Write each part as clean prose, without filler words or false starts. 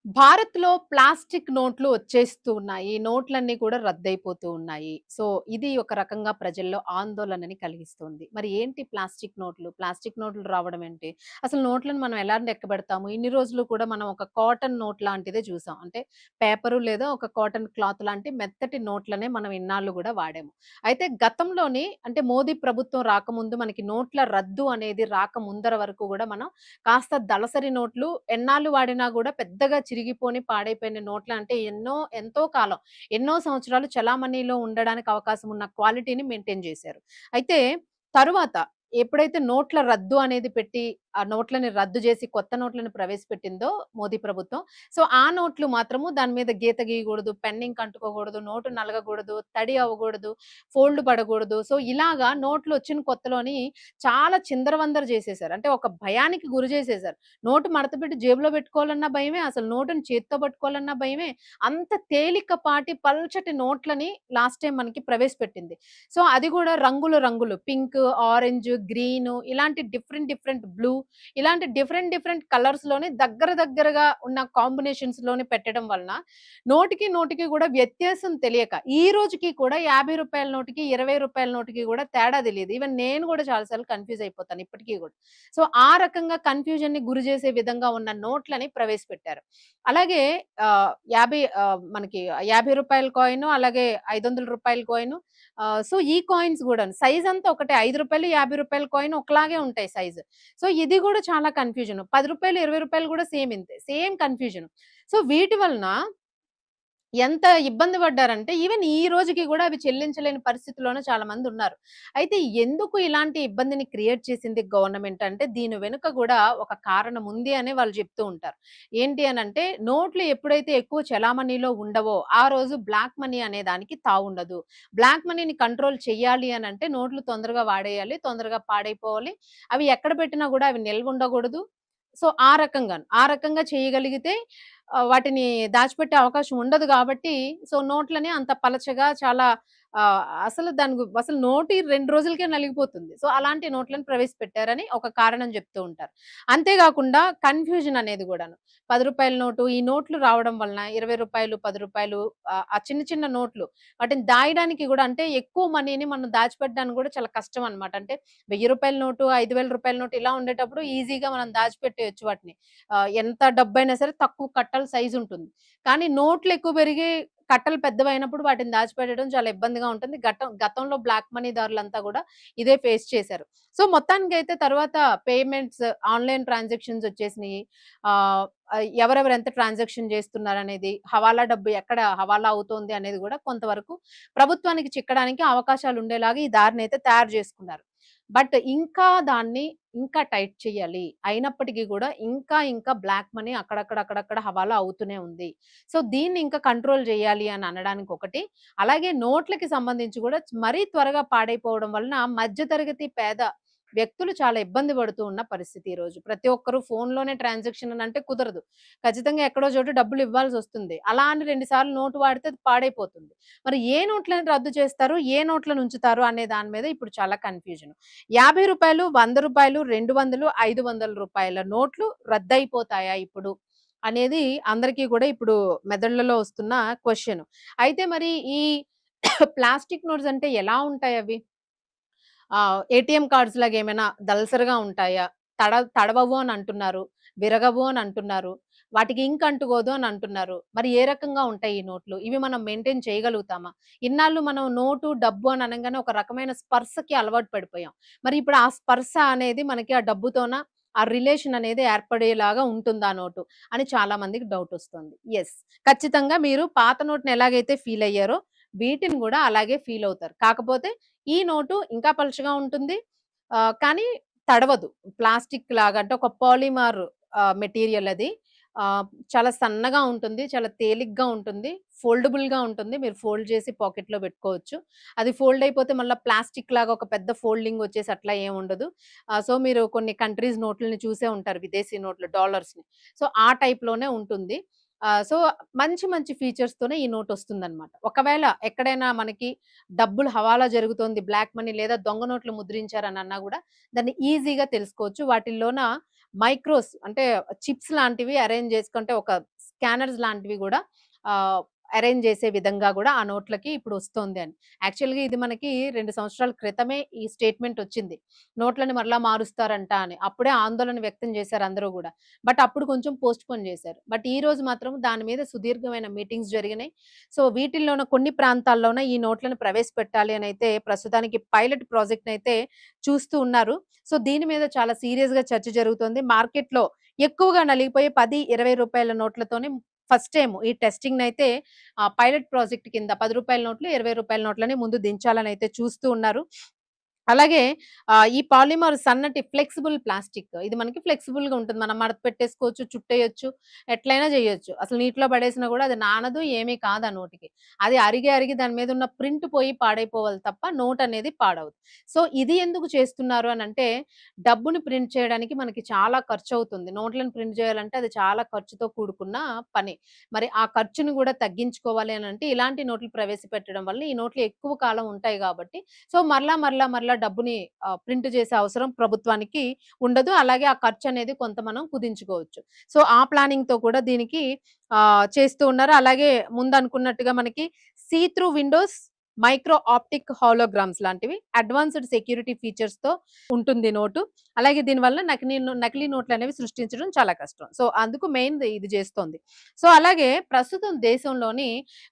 భారత్‌లో ప్లాస్టిక్ నోట్లు వచ్చేస్తూ ఉన్నాయి. ఈ నోట్లన్నీ కూడా రద్దయిపోతూ ఉన్నాయి. సో, ఇది ఒక రకంగా ప్రజల్లో ఆందోళనని కలిగిస్తుంది. మరి ఏంటి ప్లాస్టిక్ నోట్లు? ప్లాస్టిక్ నోట్లు రావడం ఏంటి? అసలు నోట్లను మనం ఎలా లెక్కబెడతాము? ఇన్ని రోజులు కూడా మనం ఒక కాటన్ నోట్ లాంటిదే చూసాం. అంటే పేపరు లేదా ఒక కాటన్ క్లాత్ లాంటి మెత్తటి నోట్లనే మనం ఇన్నాళ్ళు గూడా వాడాము. అయితే గతంలోని అంటే మోదీ ప్రభుత్వం రాకముందు మనకి నోట్ల రద్దు అనేది రాకముందర వరకు గూడా మనం కాస్త దళసరి నోట్లు ఎన్నాళ్ళు వాడినా గూడా పెద్దగా చిరిగిపోని, పాడైపోయిన నోట్ల అంటే ఎంతో కాలం, ఎన్నో సంవత్సరాలు చలామణిలో ఉండడానికి అవకాశం ఉన్న క్వాలిటీని మెయింటైన్ జేశారు. అయితే తరువాత ఎప్పుడైతే నోట్ల రద్దు అనేది పెట్టి, ఆ నోట్లని రద్దు జేసి కొత్త నోట్లను ప్రవేశపెట్టిందో మోదీ ప్రభుత్వం. సో, ఆ నోట్లు మాత్రము దాని మీద గీత గీయగూడదు, పెన్నింక్ అంటుకోకూడదు, నోటు నలగకూడదు, తడి అవ్వగూడదు, ఫోల్డ్ పడగూడదు. సో, ఇలాగా నోట్లొచ్చిన కొత్తలోని చాలా చిందరవందర జేసేశారు. అంటే ఒక భయానికి గురి జేసేశారు. నోటు మడతపెట్టి జేబులో పెట్టుకోవాలన్నా భయమే. అసలు నోటుని చేత్తో పట్టుకోవాలన్నా భయమే. అంత తేలికపాటి పల్చటి నోట్లని లాస్ట్ టైమ్ మనకి ప్రవేశపెట్టింది. సో, అది గూడా రంగులు రంగులు పింక్, ఆరెంజ్, గ్రీను ఇలాంటి డిఫరెంట్ బ్లూ ఇలాంటి డిఫరెంట్ కలర్స్‌లోని దగ్గరగా ఉన్న కాంబినేషన్స్‌లోని పెట్టడం వలన నోటికి గూడా వ్యత్యాసం తెలియక ఈ రోజుకి కూడా రూ. 50 నోటుకి, రూ. 20 నోటుకి గూడా తేడా తెలీదు. ఈవెన్ నేను గూడా చాలా సార్లు కన్‌ఫ్యూజ్ అయిపోతాను ఇప్పటికి గూడా. సో, ఆ రకంగా కన్‌ఫ్యూజన్‌ని గురి చేసే విధంగా ఉన్న నోట్లని ప్రవేశపెట్టారు. అలాగే మనకి రూ. 50 కాయిను, అలాగే రూ. 500 కాయిను సో, ఈ కాయిన్స్ గూడాను సైజంతా ఒకటే. రూ. 5, రూ. 50 కాయిన్ ఒకలాగే ఉంటాయి సైజు. సో, ఇది గూడా చాలా కన్‌ఫ్యూజను. రూ. 10, రూ. 20 గూడా సేమ్ ఇంతే. Same confusion. సో, వీటి వలన ఎంత ఇబ్బంది పడ్డారంటే, ఈవెన్ ఈ రోజుకి గూడా అవి చెల్లించలేని పరిస్థితిలోనే చాలా మందున్నారు. అయితే ఎందుకు ఇలాంటి ఇబ్బందిని క్రియేట్ చేసింది గవర్నమెంట్ అంటే, దీని వెనుక గూడా ఒక కారణం ఉంది అని వాళ్ళు చెప్తూ ఉంటారు. ఏంటి అనంటే, నోట్లు ఎప్పుడైతే ఎక్కువ చలామణిలో ఉండవో, ఆ రోజు బ్లాక్ మనీ అనే దానికి తావుండదు. బ్లాక్ మనీని కంట్రోల్ చెయ్యాలి అనంటే, నోట్లు తొందరగా వాడేయాలి, తొందరగా పాడైపోవాలి. అవి ఎక్కడ పెట్టినా గూడా అవి నిల్వుండగూడదు. సో, ఆ రకంగా చేయగలిగితే వాటిని దాచిపెట్టే అవకాశం ఉండదు గాబట్టి, సో, నోట్లని అంత పలచగా చాలా అసలు నోటు 2 రోజులకే నలిగిపోతుంది. సో, అలాంటి నోట్లను ప్రవేశపెట్టారని ఒక కారణం జెప్తూ ఉంటారు. అంతే గాకుండా కన్‌ఫ్యూజన్ అనేది గూడాను. రూ. 10 నోటు, ఈ నోట్లు రావడం వలన రూ. 20, రూ. 10 ఆ చిన్న నోట్లు వాటిని దాయడానికి గూడా అంటే ఎక్కువ మనీని మనం దాచిపెట్టడానికి గూడా చాలా కష్టం అన్నమాట. అంటే రూ. 1000 నోటు, రూ. 5000 నోటు ఇలా ఉండేటప్పుడు ఈజీగా మనం దాచిపెట్టేయొచ్చు వాటిని. ఎంత డబ్బైనా సరే తక్కువ కట్టల సైజుంటుంది. కానీ నోట్లు ఎక్కువ పెరిగి కట్టలు పెద్దవయినప్పుడు వాటిని దాచిపెట్టడం చాలా ఇబ్బందిగా ఉంటుంది. గతంలో బ్లాక్ మనీ దారులంతా గూడా ఇదే ఫేస్ చేశారు. సో, మొత్తానికైతే తర్వాత పేమెంట్స్ ఆన్‌లైన్ ట్రాన్సాక్షన్స్ వచ్చేసినియి. ఆహ్, ఎవరెవరు ఎంత ట్రాన్సాక్షన్ చేస్తున్నారనేది, హవాలా డబ్బు ఎక్కడ హవాలా అవుతోంది అనేది గూడా కొంతవరకు ప్రభుత్వానికి చిక్కడానికి అవకాశాలుండేలాగా ఈ దారినైతే తయారు జేసుకున్నారు. బట్ ఇంకా టైట్ చేయాలి. అయినప్పటికీ గూడా ఇంకా బ్లాక్ మనీ అక్కడక్కడ హవాలా అవుతూనే ఉంది. సో, దీన్ని ఇంకా కంట్రోల్ జేయాలి అని అనడానికి ఒకటి. అలాగే నోట్లకి సంబంధించి గూడా మరీ త్వరగా పాడైపోవడం వలన మధ్య తరగతి పేద వ్యక్తులు చాలా ఇబ్బంది పడుతూ ఉన్న పరిస్థితి ఈరోజు. ప్రతి ఒక్కరు ఫోన్‌లోనే ట్రాన్సాక్షన్ అని అంటే కుదరదు. ఖచ్చితంగా ఎక్కడో చోట డబ్బులు ఇవ్వాల్సొస్తుంది. అలా అని 2 సార్లు నోటు వాడితే అది పాడైపోతుంది. మరి ఏ నోట్లను రద్దు చేస్తారు? ఏ నోట్లను ఉంచుతారు? అనే దాని మీద ఇప్పుడు చాలా కన్‌ఫ్యూజన్. రూ. 50, రూ. 100, 200, రూ. 500 నోట్లు రద్దయిపోతాయా ఇప్పుడు? అనేది అందరికీ గూడా ఇప్పుడు మెదడులలో వస్తున్న క్వెషన్. అయితే మరి ఈ ప్లాస్టిక్ నోట్స్ అంటే ఎలా ఉంటాయవి? ఏటీఎం కార్డ్స్ లాగా ఏమైనా దళసరిగా ఉంటాయా? తడవవు అని అంటున్నారు. విరగవు అని అంటున్నారు. వాటికి ఇంక్ అంటుకోదు అని అంటున్నారు. మరి ఏ రకంగా ఉంటాయి ఈ నోట్లు? ఇవి మనం మెయింటైన్ చేయగలుగుతామా? ఇన్నాళ్ళు మనం నోటు, డబ్బు అని అనంగానే ఒక రకమైన స్పర్శకి అలవాటు పడిపోయాం. మరి ఇప్పుడు ఆ స్పర్శ అనేది మనకి ఆ డబ్బుతోన ఆ రిలేషన్ అనేది ఏర్పడేలాగా ఉంటుందా నోటు? అని చాలా మందికి డౌటొస్తుంది. యెస్. ఖచ్చితంగా మీరు పాత నోట్‌ని ఎలాగైతే ఫీల్ అయ్యారో వీటిని గూడా అలాగే ఫీల్ అవుతారు. కాకపోతే ఈ నోటు ఇంకా పలుచగా ఉంటుంది. కానీ తడవదు. ప్లాస్టిక్ లాగా అంటే ఒక పాలిమర్ మెటీరియల్ అది. చాలా సన్నగా ఉంటుంది. చాలా తేలిగ్గా ఉంటుంది. ఫోల్డబుల్‌గా ఉంటుంది. మీరు ఫోల్డ్ చేసి పాకెట్‌లో పెట్టుకోవచ్చు. అది ఫోల్డ్ అయిపోతే మళ్ళా ప్లాస్టిక్ లాగా ఒక పెద్ద ఫోల్డింగ్ వచ్చేసి అట్లా ఏముండదు. సో, మీరు కొన్ని కంట్రీస్ నోట్లని చూసే ఉంటారు. విదేశీ నోట్లు డాలర్స్‌ని. సో, ఆ టైప్‌లోనే ఉంటుంది. సో, మంచి ఫీచర్స్‌తోనే ఈ నోటొస్తుందనమాట. ఒకవేళ ఎక్కడైనా మనకి డబ్బులు హవాలా జరుగుతోంది, బ్లాక్ మనీ లేదా దొంగ నోట్లు ముద్రించారని అన్నా గూడా దాన్ని ఈజీగా తెలుసుకోవచ్చు. వాటిల్లోన మైక్రోస్ అంటే చిప్స్ లాంటివి అరేంజ్ చేసుకుంటే ఒక స్కానర్స్ లాంటివి గూడా అరేంజ్ చేసే విధంగా గూడా ఆ నోట్లకి ఇప్పుడు వస్తోంది అని. యాక్చువల్‌గా ఇది మనకి 2 సంవత్సరాల క్రితమే ఈ స్టేట్‌మెంట్ వచ్చింది. నోట్లని మరలా మారుస్తారంట అని. అప్పుడే ఆందోళన వ్యక్తం చేశారు అందరూ గూడా. బట్ అప్పుడు కొంచెం పోస్ట్‌పోన్ చేశారు. బట్ ఈ రోజు మాత్రం దాని మీద సుదీర్ఘమైన మీటింగ్స్ జరిగినాయి. సో, వీటిల్లోన కొన్ని ప్రాంతాల్లోన ఈ నోట్లను ప్రవేశపెట్టాలి అనైతే ప్రస్తుతానికి పైలట్ ప్రాజెక్ట్‌నైతే చూస్తూ ఉన్నారు. సో, దీని మీద చాలా సీరియస్‌గా చర్చ జరుగుతోంది. మార్కెట్‌లో ఎక్కువగా నలిగిపోయే రూ. 10, రూ. 20 నోట్లతోనే ఫస్ట్ టైమ్ ఈ టెస్టింగ్‌నైతే పైలట్ ప్రాజెక్ట్ కింద రూ. 10 నోట్లు, రూ. 20 నోట్లని ముందు దించాలనైతే చూస్తూ ఉన్నారు. అలాగే ఈ పాలిమర్ సన్నటి ఫ్లెక్సిబుల్ ప్లాస్టిక్ ఇది మనకి ఫ్లెక్సిబుల్‌గా ఉంటుంది. మనం మడత పెట్టేసుకోవచ్చు, చుట్టేయొచ్చు, ఎట్లైనా జేయొచ్చు. అసలు నీటిలో పడేసినా గూడా అది నానదు, ఏమీ కాదు ఆ నోటికి. అది అరిగి దాని మీద ఉన్న ప్రింట్ పోయి పాడైపోవాలి తప్ప నోట్ అనేది పాడవదు. సో, ఇది ఎందుకు చేస్తున్నారు అనంటే డబ్బుని ప్రింట్ చేయడానికి మనకి చాలా ఖర్చవుతుంది. నోట్లను ప్రింట్ చేయాలంటే అది చాలా ఖర్చుతో కూడుకున్న పని. మరి ఆ ఖర్చుని గూడా తగ్గించుకోవాలి అనంటే ఇలాంటి నోట్లు ప్రవేశపెట్టడం వల్ల ఈ నోట్లు ఎక్కువ కాలం ఉంటాయి గాబట్టి సో, మరలా డబ్బుని ప్రింట్ చేసే అవసరం ప్రభుత్వానికి ఉండదు. అలాగే ఆ ఖర్చనేది కొంత మనం కుదించుకోవచ్చు. సో, ఆ ప్లానింగ్‌తో కూడా దీనికి చేస్తూ ఉన్నారు. అలాగే ముందనుకున్నట్టుగా మనకి see through windows, micro optic holograms లాంటివి అడ్వాన్స్‌డ్ సెక్యూరిటీ ఫీచర్స్‌తో ఉంటుంది నోటు. అలాగే దీనివల్ల నకిలీ నోట్లనేవి సృష్టించడం చాలా కష్టం. సో, అందుకు మెయిన్ ఇది జేస్తోంది. సో, అలాగే ప్రస్తుతం దేశంలోని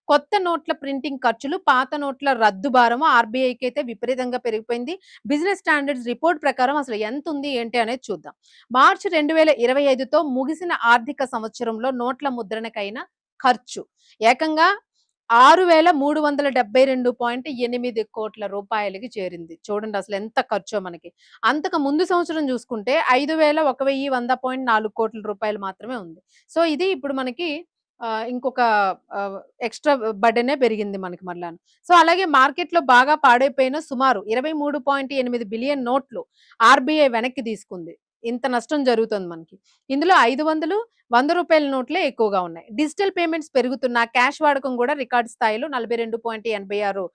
కొత్త నోట్ల ప్రింటింగ్ ఖర్చులు, పాత నోట్ల రద్దు భారము ఆర్‌బీఐకైతే విపరీతంగా పెరిగిపోయింది. బిజినెస్ స్టాండర్డ్స్ రిపోర్ట్ ప్రకారం అసలు ఎంతుంది, ఏంటి అనేది చూద్దాం. మార్చి 2025తో ముగిసిన ఆర్థిక సంవత్సరంలో నోట్ల ముద్రణకైన ఖర్చు ఏకంగా 6,372.8 కోట్ల రూపాయలకి చేరింది. చూడండి అసలు ఎంత ఖర్చో మనకి. అంతకు ముందు సంవత్సరం చూసుకుంటే 5,100.4 కోట్ల రూపాయలు మాత్రమే ఉంది. సో, ఇది ఇప్పుడు మనకి ఇంకొక ఎక్స్‌ట్రా బర్డెనే పెరిగింది మనకి మళ్ళాను. సో, అలాగే మార్కెట్‌లో బాగా పాడైపోయిన సుమారు 23.8 బిలియన్ నోట్లు ఆర్‌బీఐ వెనక్కి తీసుకుంది. ఇంత నష్టం జరుగుతుంది మనకి. ఇందులో 500, రూ. 100 నోట్లే ఎక్కువగా ఉన్నాయి. డిజిటల్ పేమెంట్స్ పెరుగుతున్న క్యాష్ వాడకం కూడా రికార్డ్ స్థాయిలో 42.86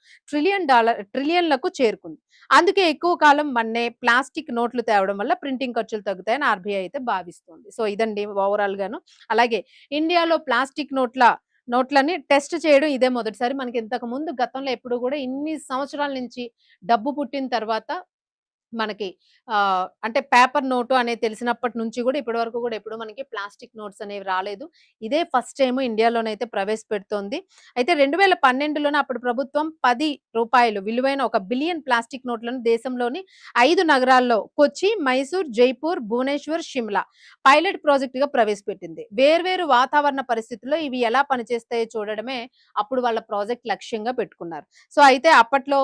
ట్రిలియన్‌లకు చేరుకుంది. అందుకే ఎక్కువ కాలం మన్నే ప్లాస్టిక్ నోట్లు తేవడం వల్ల ప్రింటింగ్ ఖర్చులు తగ్గుతాయని ఆర్‌బీఐ అయితే భావిస్తోంది. సో, ఇదండి ఓవరాల్ గాను. అలాగే ఇండియాలో ప్లాస్టిక్ నోట్లని టెస్ట్ చేయడం ఇదే మొదటిసారి. మనకి ఇంతకు ముందు గతంలో ఎప్పుడు గూడా ఇన్ని సంవత్సరాల నుంచి డబ్బు పుట్టిన తర్వాత మనకి అంటే పేపర్ నోటు అనేది తెలిసినప్పటి నుంచి గూడా ఇప్పటి వరకు గూడా ఎప్పుడు మనకి ప్లాస్టిక్ నోట్స్ అనేవి రాలేదు. ఇదే ఫస్ట్ టైమ్ ఇండియాలోనైతే ప్రవేశపెడుతోంది. అయితే 2012లోనే అప్పుడు ప్రభుత్వం రూ. 10 విలువైన 1 బిలియన్ ప్లాస్టిక్ నోట్లను దేశంలోని 5 నగరాల్లో కొచ్చి, మైసూర్, జైపూర్, భువనేశ్వర్, షిమ్లా పైలట్ ప్రాజెక్ట్‌గా ప్రవేశపెట్టింది. వేర్వేరు వాతావరణ పరిస్థితుల్లో ఇవి ఎలా పనిచేస్తాయో చూడడమే అప్పుడు వాళ్ళ ప్రాజెక్ట్ లక్ష్యంగా పెట్టుకున్నారు. సో, అయితే అప్పట్లో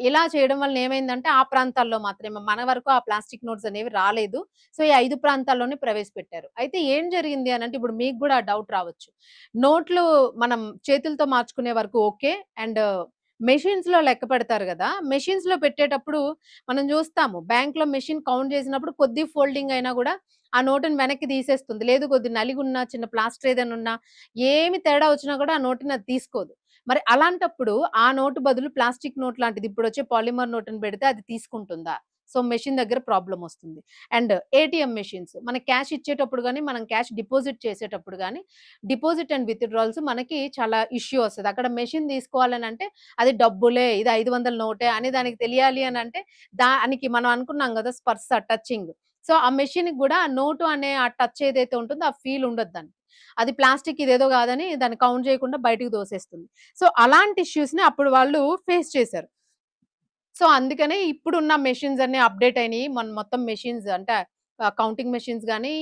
ఇలా చేయడం వలన ఏమైందంటే, ఆ ప్రాంతాల్లో మాత్రమే మన వరకు ఆ ప్లాస్టిక్ నోట్స్ అనేవి రాలేదు. సో, ఈ 5 ప్రాంతాల్లోనే ప్రవేశపెట్టారు. అయితే ఏం జరిగింది అనంటే, ఇప్పుడు మీకు గూడా ఆ డౌట్ రావచ్చు. నోట్లు మనం చేతులతో మార్చుకునే వరకు ఓకే. అండ్ మెషిన్స్‌లో లెక్క పెడతారు గదా! మెషిన్స్‌లో పెట్టేటప్పుడు మనం జూస్తాము. బ్యాంక్‌లో మెషిన్ కౌంట్ జేసినప్పుడు కొద్ది ఫోల్డింగ్ అయినా గూడా ఆ నోటుని వెనక్కి తీసేస్తుంది. లేదు కొద్ది నలిగున్నా, చిన్న ప్లాస్టర్ ఏదైనా ఉన్నా, ఏమి తేడా వచ్చినా గూడా ఆ నోటుని అది తీసుకోదు. మరి అలాంటప్పుడు ఆ నోటు బదులు ప్లాస్టిక్ నోట్ లాంటిది ఇప్పుడొచ్చే పాలిమర్ నోటుని పెడితే అది తీసుకుంటుందా? సో, మెషిన్ దగ్గర ప్రాబ్లమ్ వస్తుంది. అండ్ ఏటీఎం మెషిన్స్ మనకి క్యాష్ ఇచ్చేటప్పుడు గాని, మనం క్యాష్ డిపాజిట్ చేసేటప్పుడు గాని, డిపాజిట్ అండ్ విత్‌డ్రాల్స్ మనకి చాలా ఇష్యూ వస్తది. అక్కడ మెషిన్ తీసుకోవాలనంటే అది డబ్బులే, ఇది 500 నోటే అని దానికి తెలియాలి అనంటే, దానికి మనం అనుకున్నాం గదా! స్పర్శ, టచింగ్. సో, ఆ మెషిన్‌కి గూడా ఆ నోటు అనే ఆ టచ్ ఏదైతే ఉంటుందో ఆ ఫీల్ ఉండదు దానికి. అది ప్లాస్టిక్ ఇదేదో గాదని దాన్ని కౌంట్ చేయకుండా బయటికి దోసేస్తుంది. సో, అలాంటి ఇష్యూస్‌ని అప్పుడు వాళ్ళు ఫేస్ చేశారు. సో, అందుకనే ఇప్పుడున్న మెషిన్స్ అన్నీ అప్‌డేట్ అయినియి. మొత్తం మెషిన్స్ అంటే కౌంటింగ్ మెషిన్స్ గాని,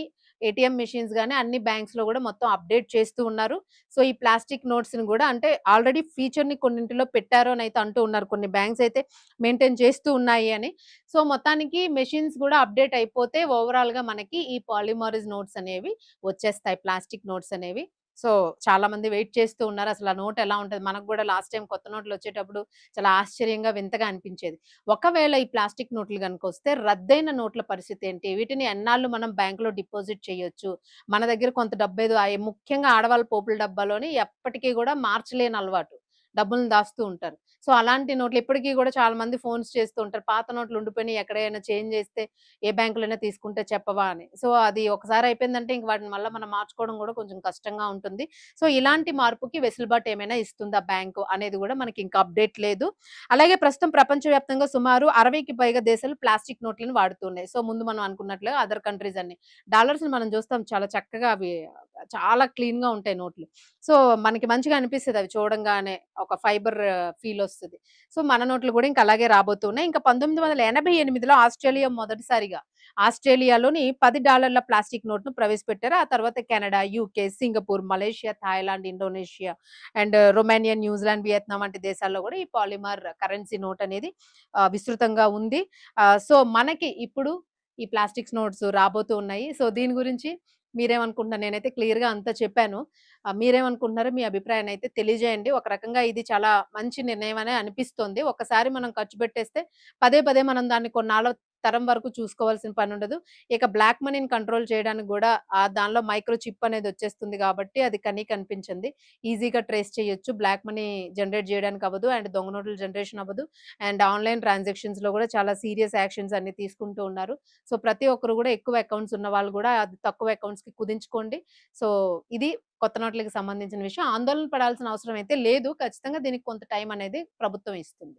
ఏటీఎం మెషిన్స్ గాని అన్ని బ్యాంక్స్‌లో గూడా మొత్తం అప్‌డేట్ చేస్తూ ఉన్నారు. సో, ఈ ప్లాస్టిక్ నోట్స్‌ని గూడా అంటే ఆల్రెడీ ఫీచర్‌ని కొన్నింటిలో పెట్టారు అనైతే అంటూ ఉన్నారు. కొన్ని బ్యాంక్స్ అయితే మెయింటైన్ చేస్తూ ఉన్నాయి అని. సో, మొత్తానికి మెషిన్స్ గూడా అప్‌డేట్ అయిపోతే ఓవరాల్‌గా మనకి ఈ పాలిమరైజ్ నోట్స్ అనేవి వచ్చేస్తాయి. ప్లాస్టిక్ నోట్స్ అనేవి. సో, చాలా మంది వెయిట్ చేస్తూ ఉన్నారు. అసలు ఆ నోట్ ఎలా ఉంటది? మనకు గూడా లాస్ట్ టైమ్ కొత్త నోట్‌లొచ్చేటప్పుడు చాలా ఆశ్చర్యంగా, వింతగా అనిపించేది. ఒకవేళ ఈ ప్లాస్టిక్ నోట్లు గనుకొస్తే రద్దయిన నోట్ల పరిస్థితేంటి? వీటిని ఎన్నాళ్ళు మనం బ్యాంక్‌లో డిపాజిట్ చేయొచ్చు? మన దగ్గర కొంత డబ్బేదో ముఖ్యంగా ఆడవాళ్ళ పోపుల డబ్బాలోని ఎప్పటికి గూడా మార్చలేని అలవాటు. డబ్బుల్ని దాస్తూ ఉంటారు. సో, అలాంటి నోట్లు ఇప్పటికి గూడా చాలా మంది ఫోన్స్ చేస్తూ ఉంటారు. పాత నోట్లు ఉండిపోయినయి ఎక్కడైనా చేంజ్ చేస్తే ఏ బ్యాంకులోనే తీసుకుంటే చెప్పవా అని. సో, అది ఒకసారి అయిపోయిందంటే ఇంక వాటిని మళ్ళా మనం మార్చుకోవడం గూడా కొంచెం కష్టంగా ఉంటుంది. సో, ఇలాంటి మార్పుకి వెసులుబాటు ఏమైనా ఇస్తుందా బ్యాంకు అనేది గూడా మనకి ఇంకా అప్‌డేట్ లేదు. అలాగే ప్రస్తుతం ప్రపంచవ్యాప్తంగా సుమారు 60కి పైగా దేశాలు ప్లాస్టిక్ నోట్లను వాడుతున్నాయి. సో, ముందు మనం అనుకున్నట్లుగా అదర్ కంట్రీస్ అన్ని. డాలర్స్‌ని మనం చూస్తాం చాలా చక్కగా అవి చాలా క్లీన్‌గా ఉంటాయి నోట్లు. సో, మనకి మంచిగా అనిపిస్తది అవి చూడంగానే. ఒక ఫైబర్ ఫీలొస్తది. సో, మన నోట్లు గూడా ఇంక అలాగే రాబోతున్నాయి. ఇంకా 1988లో ఆస్ట్రేలియా మొదటిసారిగా ఆస్ట్రేలియాలోని $10 ప్లాస్టిక్ నోట్‌ను ప్రవేశపెట్టారు. ఆ తర్వాత Canada, UK, Singapore, Malaysia, Thailand, Indonesia and Romania, New Zealand, Vietnam వంటి దేశాల్లో గూడా ఈ పాలిమర్ కరెన్సీ నోట్ అనేది విస్తృతంగా ఉంది. సో, మనకి ఇప్పుడు ఈ ప్లాస్టిక్స్ నోట్స్ రాబోతూ ఉన్నాయి. సో, దీని గురించి మీరేమనుకుంటున్నారు? నేనైతే క్లియర్‌గా అంతా చెప్పాను. మీరేమనుకుంటున్నారో మీ అభిప్రాయాన్నయితే తెలియజేయండి. ఒక రకంగా ఇది చాలా మంచి నిర్ణయం అనే అనిపిస్తోంది. ఒక్కసారి మనం ఖర్చు పెట్టేస్తే పదే పదే మనం దాన్ని కొన్నాళ్ళ తరం వరకు చూసుకోవాల్సిన పనుండదు. ఇక బ్లాక్ మనీని కంట్రోల్ చేయడానికి గూడా దానిలో మైక్రో చిప్ అనేదొచ్చేస్తుంది గాబట్టి అది కనీ కనిపించంది. ఈజీగా ట్రేస్ చేయొచ్చు. బ్లాక్ మనీ జనరేట్ జేయడానికి అవ్వదు. అండ్ దొంగ నోట్ల జనరేషన్ అవ్వదు. అండ్ ఆన్‌లైన్ ట్రాన్సాక్షన్స్‌లో గూడా చాలా సీరియస్ యాక్షన్స్ అన్ని తీసుకుంటూ ఉన్నారు. సో, ప్రతి ఒక్కరు గూడా ఎక్కువ అకౌంట్స్ ఉన్న వాళ్ళు గూడా అది తక్కువ అకౌంట్స్‌కి కుదించుకోండి. సో, ఇది కొత్త నోట్లకి సంబంధించిన విషయం. ఆందోళన పడాల్సిన అవసరం అయితే లేదు. ఖచ్చితంగా దీనికి కొంత టైం అనేది ప్రభుత్వం ఇస్తుంది.